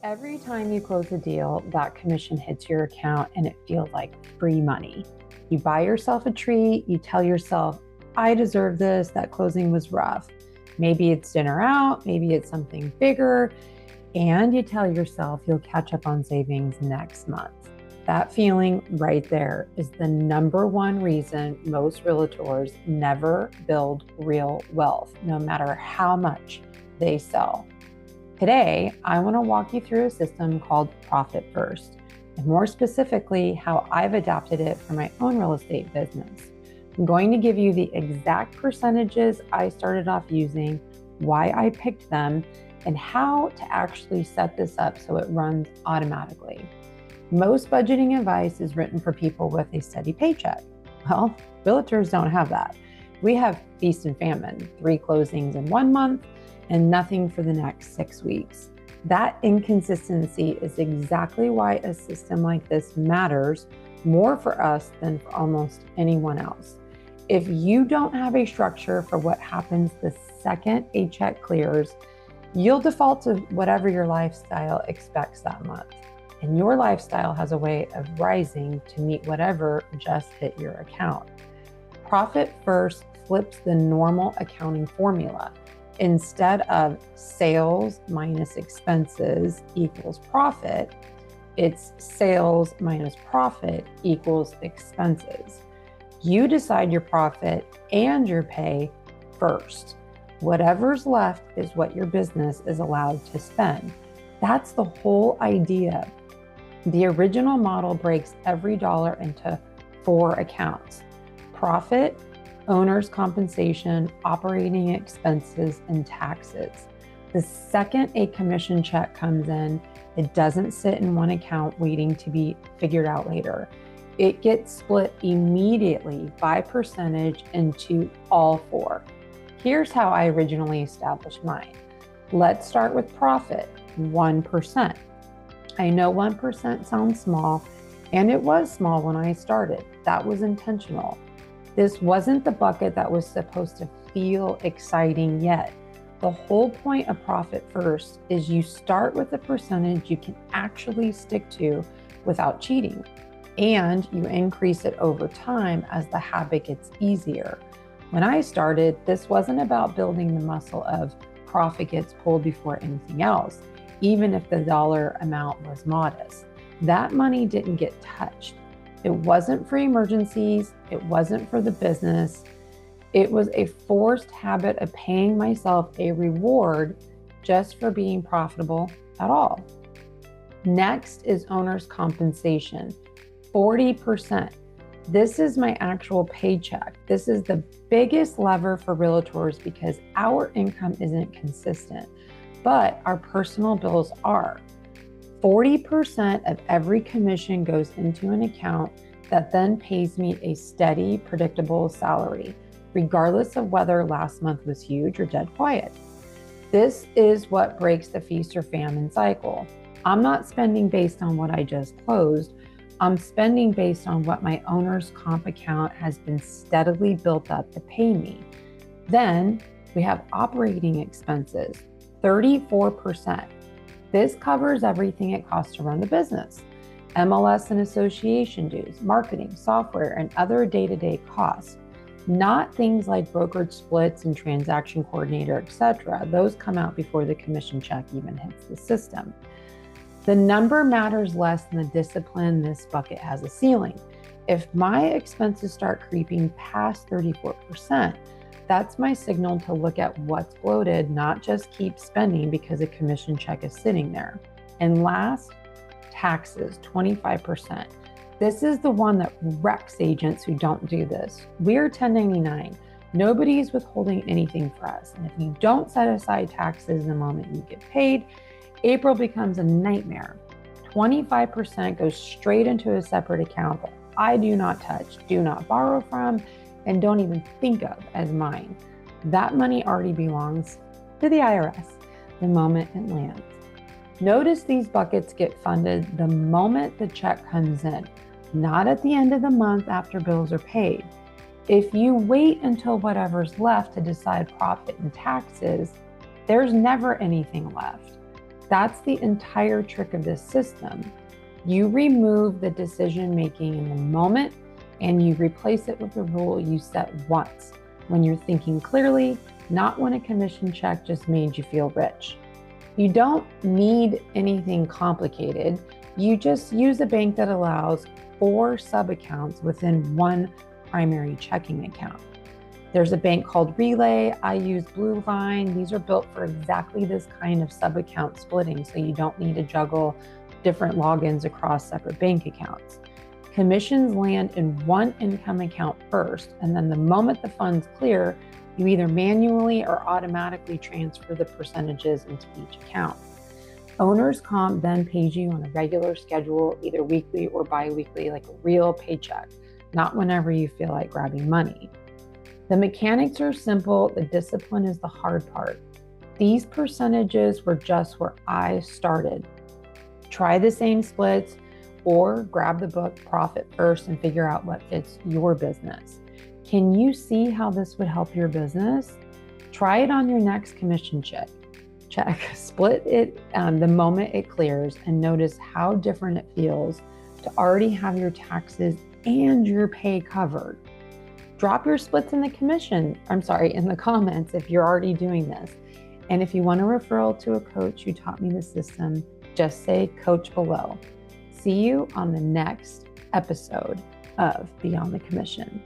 Every time you close a deal, that commission hits your account and it feels like free money. You buy yourself a treat, you tell yourself, I deserve this, that closing was rough. Maybe it's dinner out, maybe it's something bigger, and you tell yourself you'll catch up on savings next month. That feeling right there is the number one reason most realtors never build real wealth, no matter how much they sell. Today, I want to walk you through a system called Profit First, and more specifically, how I've adapted it for my own real estate business. I'm going to give you the exact percentages I started off using, why I picked them, and how to actually set this up so it runs automatically. Most budgeting advice is written for people with a steady paycheck. Well, realtors don't have that. We have feast and famine, 3 closings in 1 month, and nothing for the next 6 weeks. That inconsistency is exactly why a system like this matters more for us than for almost anyone else. If you don't have a structure for what happens the second a check clears, you'll default to whatever your lifestyle expects that month. And your lifestyle has a way of rising to meet whatever just hit your account. Profit First flips the normal accounting formula. Instead of sales minus expenses equals profit, it's sales minus profit equals expenses. You decide your profit and your pay first. Whatever's left is what your business is allowed to spend. That's the whole idea. The original model breaks every dollar into 4 accounts: profit, owner's compensation, operating expenses, and taxes. The second a commission check comes in, it doesn't sit in one account waiting to be figured out later. It gets split immediately by percentage into all 4. Here's how I originally established mine. Let's start with profit, 1%. I know 1% sounds small, and it was small when I started. That was intentional. This wasn't the bucket that was supposed to feel exciting yet. The whole point of Profit First is you start with a percentage you can actually stick to without cheating, and you increase it over time as the habit gets easier. When I started, this wasn't about building the muscle of profit gets pulled before anything else, even if the dollar amount was modest. That money didn't get touched. It wasn't for emergencies. It wasn't for the business. It was a forced habit of paying myself a reward just for being profitable at all. Next is owner's compensation, 40%. This is my actual paycheck. This is the biggest lever for realtors because our income isn't consistent, but our personal bills are. 40% of every commission goes into an account that then pays me a steady, predictable salary, regardless of whether last month was huge or dead quiet. This is what breaks the feast or famine cycle. I'm not spending based on what I just closed. I'm spending based on what my owner's comp account has been steadily built up to pay me. Then we have operating expenses, 34%. This covers everything it costs to run the business: MLS and association dues, marketing, software, and other day-to-day costs. Not things like brokerage splits and transaction coordinator, etc. Those come out before the commission check even hits the system. The number matters less than the discipline. This bucket has a ceiling. If my expenses start creeping past 34%, that's my signal to look at what's bloated, not just keep spending because a commission check is sitting there. And last, taxes, 25%. This is the one that wrecks agents who don't do this. We're 1099. Nobody's withholding anything for us. And if you don't set aside taxes the moment you get paid, April becomes a nightmare. 25% goes straight into a separate account that I do not touch, do not borrow from, and don't even think of as mine. That money already belongs to the IRS the moment it lands. Notice these buckets get funded the moment the check comes in, not at the end of the month after bills are paid. If you wait until whatever's left to decide profit and taxes, there's never anything left. That's the entire trick of this system. You remove the decision making in the moment and you replace it with a rule you set once, when you're thinking clearly, not when a commission check just made you feel rich. You don't need anything complicated. You just use a bank that allows 4 sub-accounts within one primary checking account. There's a bank called Relay. I use Blue Line. These are built for exactly this kind of sub-account splitting, so you don't need to juggle different logins across separate bank accounts. Commissions land in one income account first, and then the moment the funds clear, you either manually or automatically transfer the percentages into each account. Owner's comp then pays you on a regular schedule, either weekly or bi-weekly, like a real paycheck, not whenever you feel like grabbing money. The mechanics are simple, the discipline is the hard part. These percentages were just where I started. Try the same splits or grab the book Profit First and figure out what fits your business. Can you see how this would help your business? Try it on your next commission check. Split it the moment it clears and notice how different it feels to already have your taxes and your pay covered. Drop your splits in the comments if you're already doing this. And if you want a referral to a coach who taught me the system, just say coach below. See you on the next episode of Beyond the Commission.